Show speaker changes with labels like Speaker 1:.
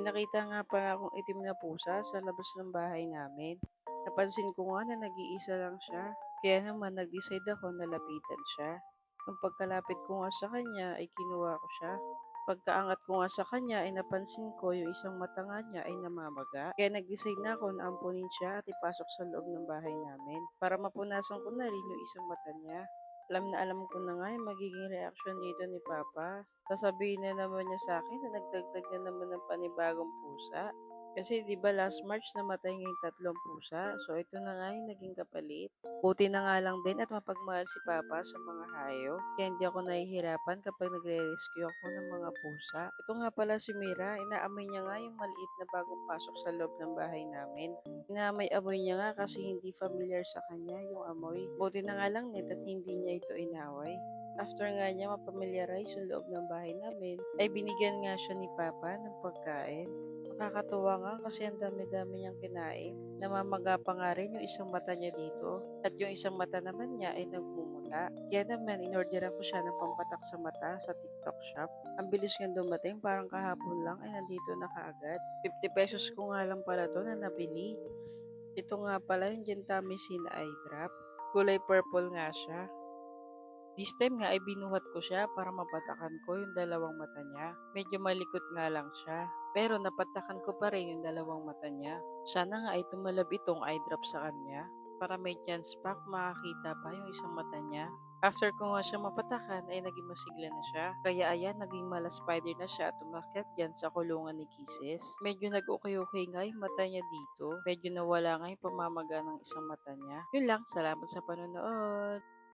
Speaker 1: May nakita nga pala akong itim na pusa sa labas ng bahay namin. Napansin ko nga na nag-iisa lang siya. Kaya naman nag-decide ako na lapitan siya. Nung pagkalapit ko nga sa kanya ay kinuha ko siya. Pagkaangat ko nga sa kanya ay napansin ko yung isang mata nga niya ay namamaga. Kaya nag-decide na ako na ampunin siya at ipasok sa loob ng bahay namin para mapunasan ko na rin yung isang mata niya. Alam na alam ko na nga yung magiging reaksyon dito ni Papa. Sasabihin na naman niya sa akin na nagdagdag na naman ng panibagong pusa. Kasi 'di ba last March namatay nga yung tatlong pusa. So ito na nga yung naging kapalit. Buti na nga lang din at mapagmahal si Papa sa mga hayop. Kaya hindi ako nahihirapan kapag nagre-rescue ako ng mga pusa. Ito nga pala si Mira, inaamoy niya nga yung maliit na bagong pasok sa loob ng bahay namin. Inaamoy-amoy niya nga kasi hindi familiar sa kanya yung amoy. Buti na nga lang net at hindi niya ito inaway. After nga niya mapamilyarize yung loob ng bahay namin, ay binigyan nga siya ni Papa ng pagkain. Nakakatuwa nga kasi ang dami-dami niyang kinain. Namamaga pa nga rin yung isang mata niya dito at yung isang mata naman niya ay nagmumuta. Kaya naman, inorderan ko siya ng pampatak sa mata sa TikTok shop. Ang bilis nga dumating, parang kahapon lang ay nandito na kaagad. 50 pesos ko nga lang pala to na nabili. Ito nga pala yung gentamicin eye drop. Kulay purple nga siya. This time nga ay binuhat ko siya para mapatakan ko yung dalawang mata niya. Medyo malikot nga lang siya. Pero napatakan ko pa rin yung dalawang mata niya. Sana nga ay tumalab itong eye drop sa kanya para may chance pa kung makakita pa yung isang mata niya. After ko nga siya mapatakan ay naging masigla na siya. Kaya ayan, naging mala spider na siya at umakyat dyan sa kulungan ni Kisses. Medyo nag-okay-okay nga yung mata niya dito. Medyo nawala nga yung pamamaga ng isang mata niya. Yun lang, salamat sa panonood.